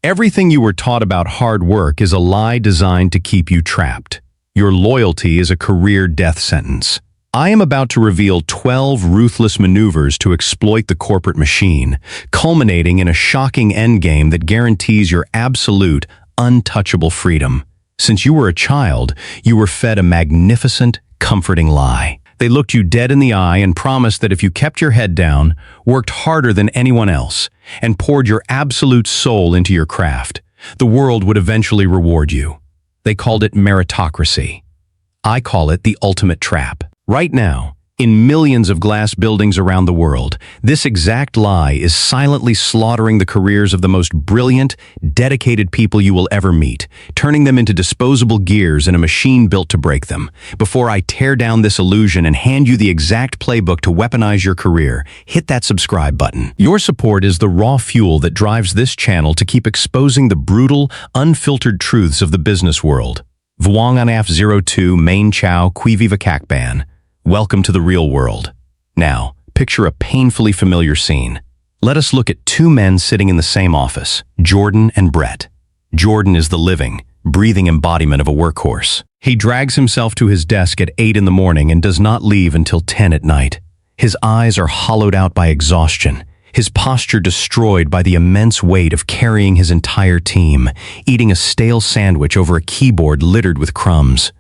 Everything you were taught about hard work is a lie designed to keep you trapped. Your loyalty is a career death sentence. I am about to reveal 12 ruthless maneuvers to exploit the corporate machine, culminating in a shocking endgame that guarantees your absolute, untouchable freedom. Since you were a child, you were fed a magnificent, comforting lie. They looked you dead in the eye and promised that if you kept your head down, worked harder than anyone else, and poured your absolute soul into your craft, the world would eventually reward you. They called it meritocracy. I call it the ultimate trap. Right now, in millions of glass buildings around the world, this exact lie is silently slaughtering the careers of the most brilliant, dedicated people you will ever meet, turning them into disposable gears in a machine built to break them. Before I tear down this illusion and hand you the exact playbook to weaponize your career, hit that subscribe button. Your support is the raw fuel that drives this channel to keep exposing the brutal, unfiltered truths of the business world. Vuong Anaf 02 Main Chow Qui Viva Kak Ban. Welcome to the real world. Now, picture a painfully familiar scene. Let us look at two men sitting in the same office, Jordan and Brett. Jordan is the living, breathing embodiment of a workhorse. He drags himself to his desk at 8 in the morning and does not leave until 10 at night. His eyes are hollowed out by exhaustion, his posture destroyed by the immense weight of carrying his entire team, eating a stale sandwich over a keyboard littered with crumbs.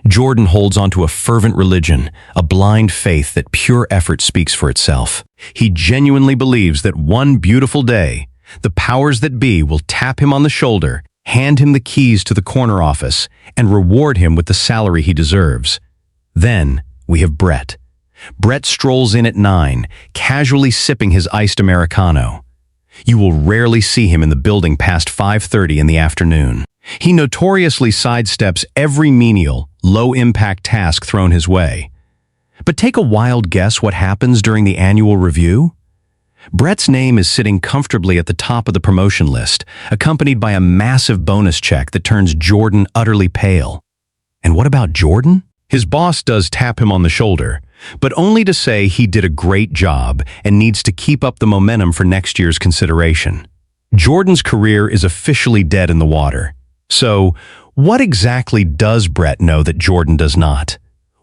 Jordan holds onto a fervent religion, a blind faith that pure effort speaks for itself. He genuinely believes that one beautiful day, the powers that be will tap him on the shoulder, hand him the keys to the corner office, and reward him with the salary he deserves. Then we have Brett. Brett strolls in at 9, casually sipping his iced Americano. You will rarely see him in the building past 5:30 in the afternoon. He notoriously sidesteps every menial, low-impact task thrown his way. But take a wild guess what happens during the annual review? Brett's name is sitting comfortably at the top of the promotion list, accompanied by a massive bonus check that turns Jordan utterly pale. And what about Jordan? His boss does tap him on the shoulder, but only to say he did a great job and needs to keep up the momentum for next year's consideration. Jordan's career is officially dead in the water. So, what exactly does Brett know that Jordan does not?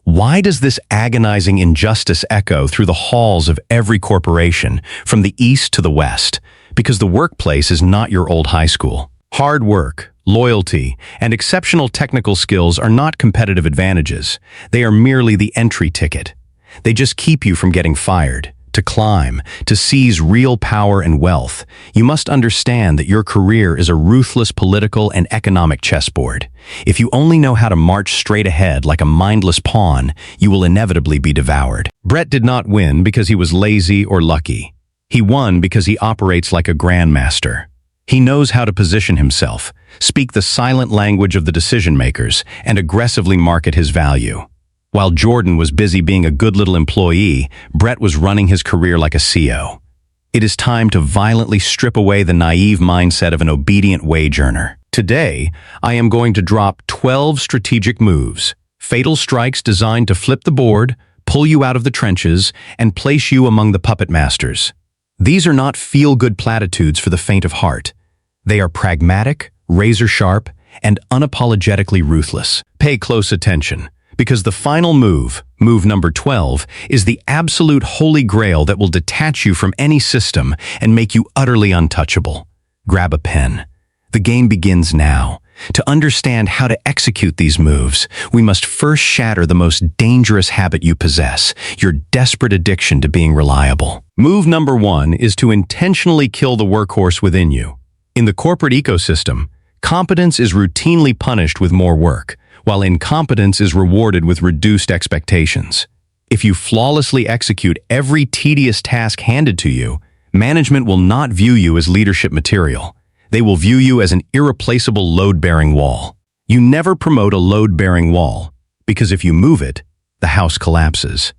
Why does this agonizing injustice echo through the halls of every corporation, from the east to the west? Because the workplace is not your old high school. Hard work, loyalty, and exceptional technical skills are not competitive advantages. They are merely the entry ticket. They just keep you from getting fired. To climb, to seize real power and wealth, you must understand that your career is a ruthless political and economic chessboard. If you only know how to march straight ahead like a mindless pawn, you will inevitably be devoured. Brett did not win because he was lazy or lucky. He won because he operates like a grandmaster. He knows how to position himself, speak the silent language of the decision makers, and aggressively market his value. While Jordan was busy being a good little employee, Brett was running his career like a CEO. It is time to violently strip away the naive mindset of an obedient wage earner. Today, I am going to drop 12 strategic moves, fatal strikes designed to flip the board, pull you out of the trenches, and place you among the puppet masters. These are not feel-good platitudes for the faint of heart. They are pragmatic, razor-sharp, and unapologetically ruthless. Pay close attention, because the final move, move number 12, is the absolute holy grail that will detach you from any system and make you utterly untouchable. Grab a pen. The game begins now. To understand how to execute these moves, we must first shatter the most dangerous habit you possess, your desperate addiction to being reliable. Move number 1 is to intentionally kill the workhorse within you. In the corporate ecosystem, competence is routinely punished with more work, while incompetence is rewarded with reduced expectations. If you flawlessly execute every tedious task handed to you, management will not view you as leadership material. They will view you as an irreplaceable load-bearing wall. You never promote a load-bearing wall, because if you move it, the house collapses.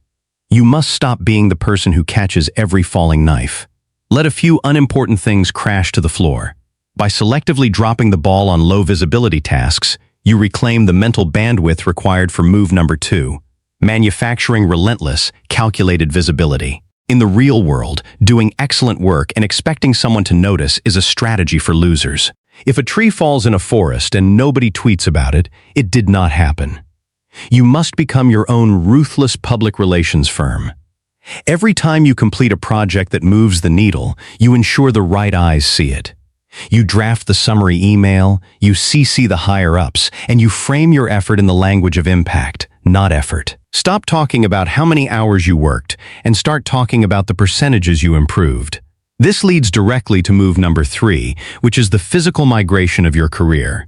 You must stop being the person who catches every falling knife. Let a few unimportant things crash to the floor. By selectively dropping the ball on low-visibility tasks, you reclaim the mental bandwidth required for move number 2, manufacturing relentless, calculated visibility. In the real world, doing excellent work and expecting someone to notice is a strategy for losers. If a tree falls in a forest and nobody tweets about it, it did not happen. You must become your own ruthless public relations firm. Every time you complete a project that moves the needle, you ensure the right eyes see it. You draft the summary email, you CC the higher-ups, and you frame your effort in the language of impact, not effort. Stop talking about how many hours you worked and start talking about the percentages you improved. This leads directly to move number 3, which is the physical migration of your career.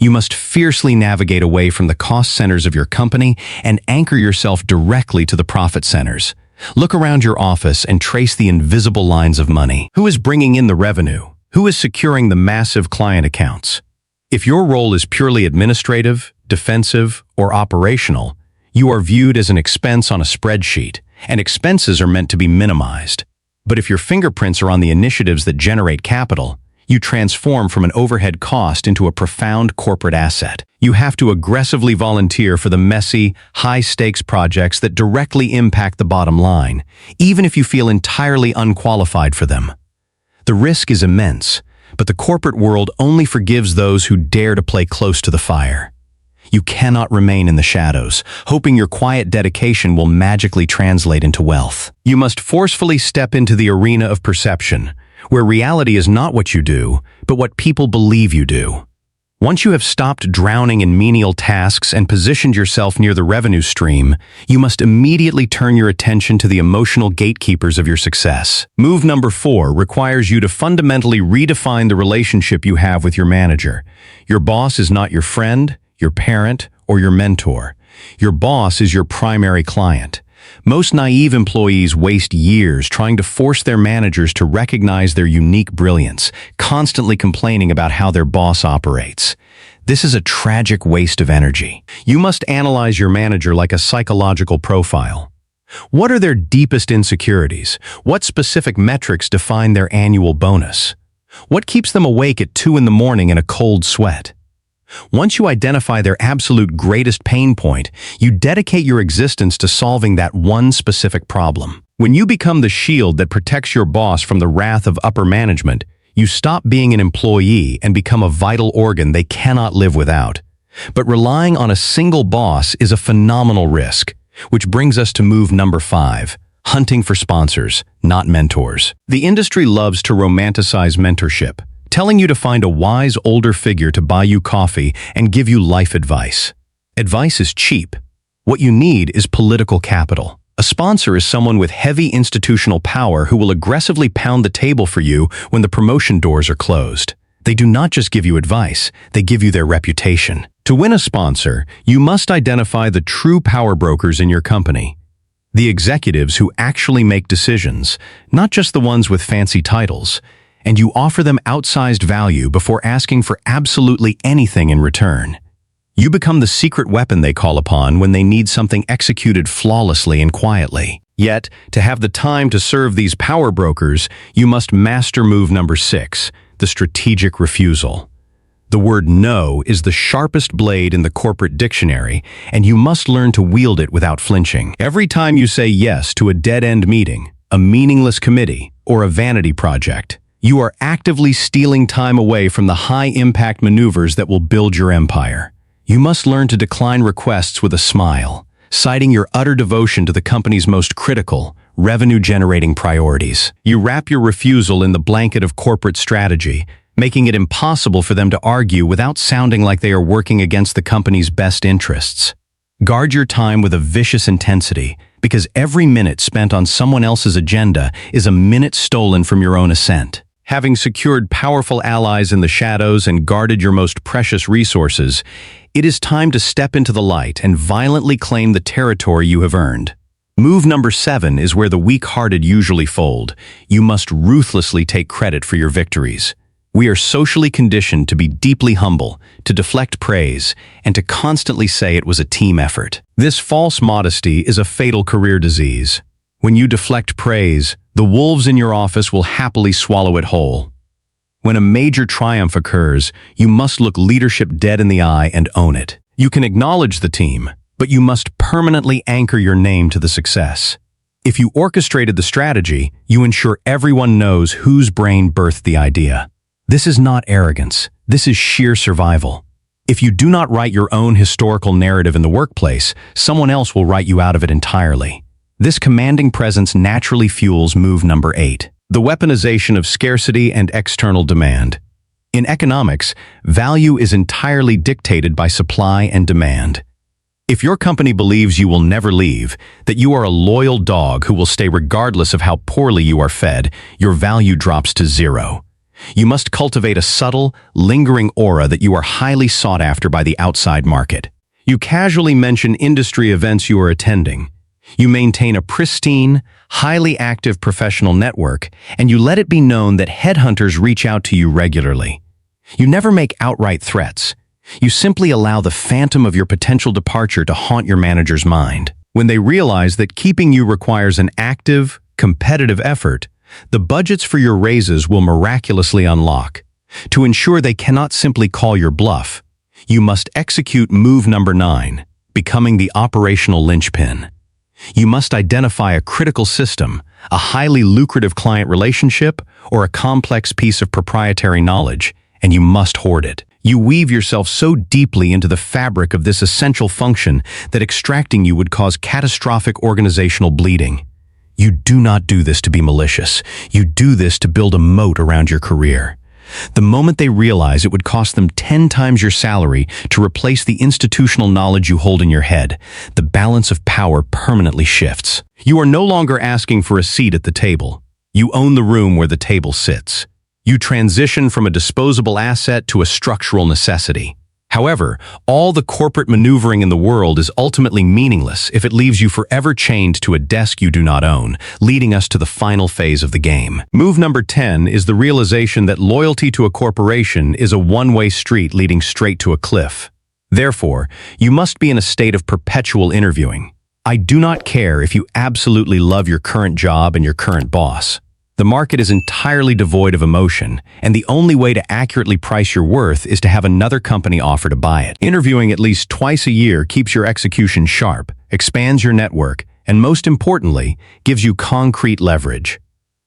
You must fiercely navigate away from the cost centers of your company and anchor yourself directly to the profit centers. Look around your office and trace the invisible lines of money. Who is bringing in the revenue? Who is securing the massive client accounts? If your role is purely administrative, defensive, or operational, you are viewed as an expense on a spreadsheet, and expenses are meant to be minimized. But if your fingerprints are on the initiatives that generate capital, you transform from an overhead cost into a profound corporate asset. You have to aggressively volunteer for the messy, high-stakes projects that directly impact the bottom line, even if you feel entirely unqualified for them. The risk is immense, but the corporate world only forgives those who dare to play close to the fire. You cannot remain in the shadows, hoping your quiet dedication will magically translate into wealth. You must forcefully step into the arena of perception, where reality is not what you do, but what people believe you do. Once you have stopped drowning in menial tasks and positioned yourself near the revenue stream, you must immediately turn your attention to the emotional gatekeepers of your success. Move number 4 requires you to fundamentally redefine the relationship you have with your manager. Your boss is not your friend, your parent, or your mentor. Your boss is your primary client. Most naive employees waste years trying to force their managers to recognize their unique brilliance, constantly complaining about how their boss operates. This is a tragic waste of energy. You must analyze your manager like a psychological profile. What are their deepest insecurities? What specific metrics define their annual bonus? What keeps them awake at 2 a.m. in a cold sweat? Once you identify their absolute greatest pain point, you dedicate your existence to solving that one specific problem. When you become the shield that protects your boss from the wrath of upper management, you stop being an employee and become a vital organ they cannot live without. But relying on a single boss is a phenomenal risk, which brings us to move number 5, hunting for sponsors, not mentors. The industry loves to romanticize mentorship, telling you to find a wise older figure to buy you coffee and give you life advice. Advice is cheap. What you need is political capital. A sponsor is someone with heavy institutional power who will aggressively pound the table for you when the promotion doors are closed. They do not just give you advice, they give you their reputation. To win a sponsor, you must identify the true power brokers in your company. The executives who actually make decisions, not just the ones with fancy titles, and you offer them outsized value before asking for absolutely anything in return. You become the secret weapon they call upon when they need something executed flawlessly and quietly. Yet, to have the time to serve these power brokers, you must master move number 6, the strategic refusal. The word no is the sharpest blade in the corporate dictionary, and you must learn to wield it without flinching. Every time you say yes to a dead-end meeting, a meaningless committee, or a vanity project, you are actively stealing time away from the high-impact maneuvers that will build your empire. You must learn to decline requests with a smile, citing your utter devotion to the company's most critical, revenue-generating priorities. You wrap your refusal in the blanket of corporate strategy, making it impossible for them to argue without sounding like they are working against the company's best interests. Guard your time with a vicious intensity, because every minute spent on someone else's agenda is a minute stolen from your own ascent. Having secured powerful allies in the shadows and guarded your most precious resources, it is time to step into the light and violently claim the territory you have earned. Move number 7 is where the weak-hearted usually fold. You must ruthlessly take credit for your victories. We are socially conditioned to be deeply humble, to deflect praise, and to constantly say it was a team effort. This false modesty is a fatal career disease. When you deflect praise, the wolves in your office will happily swallow it whole. When a major triumph occurs, you must look leadership dead in the eye and own it. You can acknowledge the team, but you must permanently anchor your name to the success. If you orchestrated the strategy, you ensure everyone knows whose brain birthed the idea. This is not arrogance. This is sheer survival. If you do not write your own historical narrative in the workplace, someone else will write you out of it entirely. This commanding presence naturally fuels move number 8, the weaponization of scarcity and external demand. In economics, value is entirely dictated by supply and demand. If your company believes you will never leave, that you are a loyal dog who will stay regardless of how poorly you are fed, your value drops to 0. You must cultivate a subtle, lingering aura that you are highly sought after by the outside market. You casually mention industry events you are attending. You maintain a pristine, highly active professional network, and you let it be known that headhunters reach out to you regularly. You never make outright threats. You simply allow the phantom of your potential departure to haunt your manager's mind. When they realize that keeping you requires an active, competitive effort, the budgets for your raises will miraculously unlock. To ensure they cannot simply call your bluff, you must execute move number 9, becoming the operational linchpin. You must identify a critical system, a highly lucrative client relationship, or a complex piece of proprietary knowledge, and you must hoard it. You weave yourself so deeply into the fabric of this essential function that extracting you would cause catastrophic organizational bleeding. You do not do this to be malicious. You do this to build a moat around your career. The moment they realize it would cost them 10 times your salary to replace the institutional knowledge you hold in your head, the balance of power permanently shifts. You are no longer asking for a seat at the table. You own the room where the table sits. You transition from a disposable asset to a structural necessity. However, all the corporate maneuvering in the world is ultimately meaningless if it leaves you forever chained to a desk you do not own, leading us to the final phase of the game. Move number 10 is the realization that loyalty to a corporation is a one-way street leading straight to a cliff. Therefore, you must be in a state of perpetual interviewing. I do not care if you absolutely love your current job and your current boss. The market is entirely devoid of emotion, and the only way to accurately price your worth is to have another company offer to buy it. Interviewing at least twice a year keeps your execution sharp, expands your network, and most importantly, gives you concrete leverage.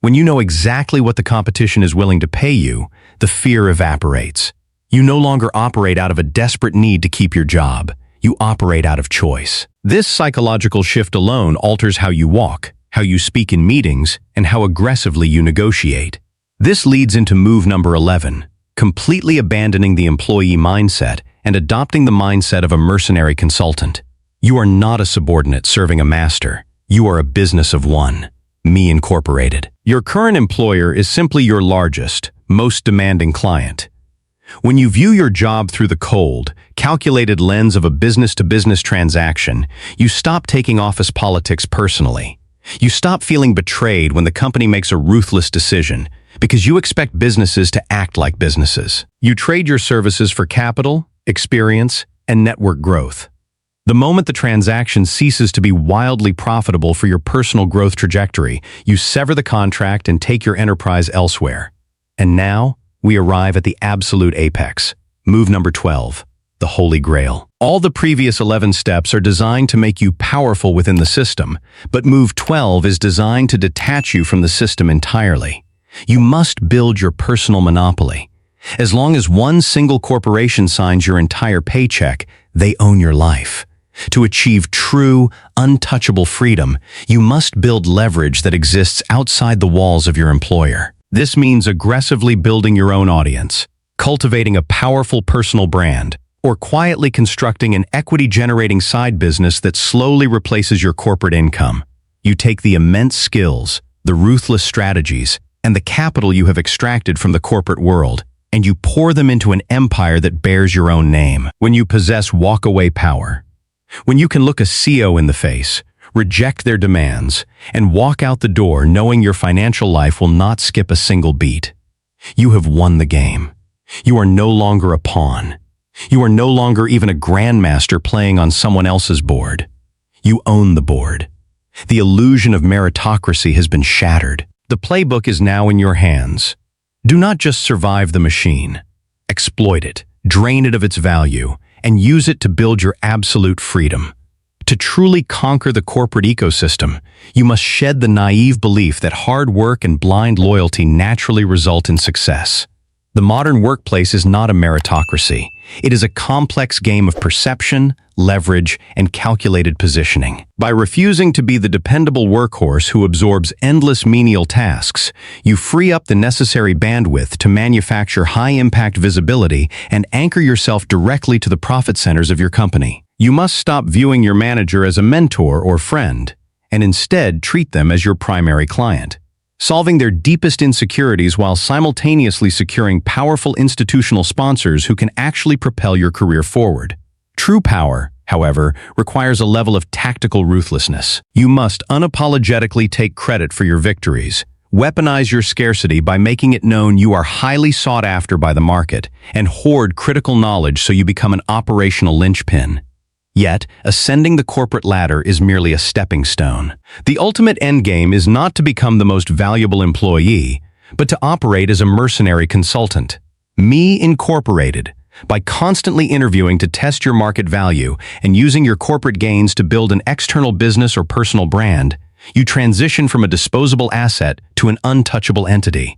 When you know exactly what the competition is willing to pay you, the fear evaporates. You no longer operate out of a desperate need to keep your job. You operate out of choice. This psychological shift alone alters how you walk, how you speak in meetings, and how aggressively you negotiate. This leads into move number 11, completely abandoning the employee mindset and adopting the mindset of a mercenary consultant. You are not a subordinate serving a master. You are a business of one, Me Incorporated. Your current employer is simply your largest, most demanding client. When you view your job through the cold, calculated lens of a business-to-business transaction, you stop taking office politics personally. You stop feeling betrayed when the company makes a ruthless decision, because you expect businesses to act like businesses. You trade your services for capital, experience, and network growth. The moment the transaction ceases to be wildly profitable for your personal growth trajectory, you sever the contract and take your enterprise elsewhere. And now, we arrive at the absolute apex. Move number 12. The Holy Grail. All the previous 11 steps are designed to make you powerful within the system, but move 12 is designed to detach you from the system entirely. You must build your personal monopoly. As long as one single corporation signs your entire paycheck, they own your life. To achieve true, untouchable freedom, you must build leverage that exists outside the walls of your employer. This means aggressively building your own audience, cultivating a powerful personal brand, or quietly constructing an equity-generating side business that slowly replaces your corporate income. You take the immense skills, the ruthless strategies, and the capital you have extracted from the corporate world, and you pour them into an empire that bears your own name. When you possess walk-away power, when you can look a CEO in the face, reject their demands, and walk out the door knowing your financial life will not skip a single beat, you have won the game. You are no longer a pawn. You are no longer even a grandmaster playing on someone else's board. You own the board. The illusion of meritocracy has been shattered. The playbook is now in your hands. Do not just survive the machine. Exploit it, drain it of its value, and use it to build your absolute freedom. To truly conquer the corporate ecosystem, you must shed the naive belief that hard work and blind loyalty naturally result in success. The modern workplace is not a meritocracy. It is a complex game of perception, leverage, and calculated positioning. By refusing to be the dependable workhorse who absorbs endless menial tasks, you free up the necessary bandwidth to manufacture high-impact visibility and anchor yourself directly to the profit centers of your company. You must stop viewing your manager as a mentor or friend, and instead treat them as your primary client, solving their deepest insecurities while simultaneously securing powerful institutional sponsors who can actually propel your career forward. True power, however, requires a level of tactical ruthlessness. You must unapologetically take credit for your victories, weaponize your scarcity by making it known you are highly sought after by the market, and hoard critical knowledge so you become an operational linchpin. Yet, ascending the corporate ladder is merely a stepping stone. The ultimate endgame is not to become the most valuable employee, but to operate as a mercenary consultant. Me Incorporated. By constantly interviewing to test your market value and using your corporate gains to build an external business or personal brand, you transition from a disposable asset to an untouchable entity.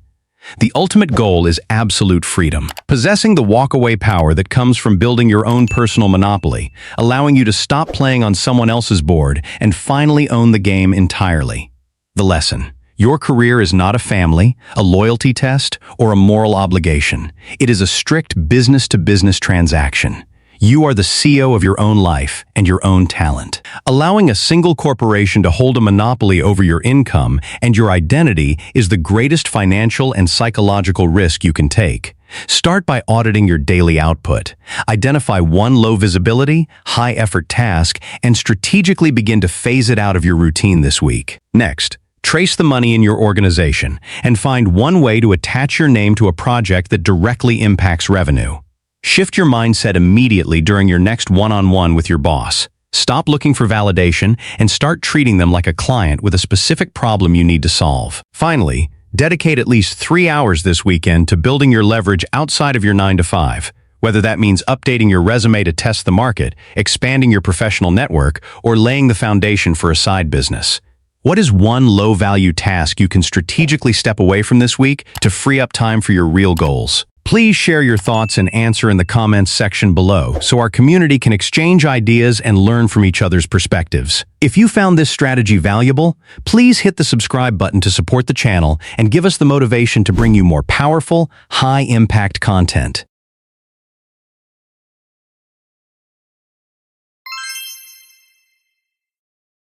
The ultimate goal is absolute freedom, possessing the walk-away power that comes from building your own personal monopoly, allowing you to stop playing on someone else's board and finally own the game entirely. The lesson: your career is not a family, a loyalty test, or a moral obligation. It is a strict business-to-business transaction. You are the CEO of your own life and your own talent. Allowing a single corporation to hold a monopoly over your income and your identity is the greatest financial and psychological risk you can take. Start by auditing your daily output. Identify one low-visibility, high-effort task and strategically begin to phase it out of your routine this week. Next, trace the money in your organization and find one way to attach your name to a project that directly impacts revenue. Shift your mindset immediately during your next one-on-one with your boss. Stop looking for validation and start treating them like a client with a specific problem you need to solve. Finally, dedicate at least 3 hours this weekend to building your leverage outside of your 9-to-5, whether that means updating your resume to test the market, expanding your professional network, or laying the foundation for a side business. What is one low-value task you can strategically step away from this week to free up time for your real goals? Please share your thoughts and answer in the comments section below so our community can exchange ideas and learn from each other's perspectives. If you found this strategy valuable, please hit the subscribe button to support the channel and give us the motivation to bring you more powerful, high-impact content.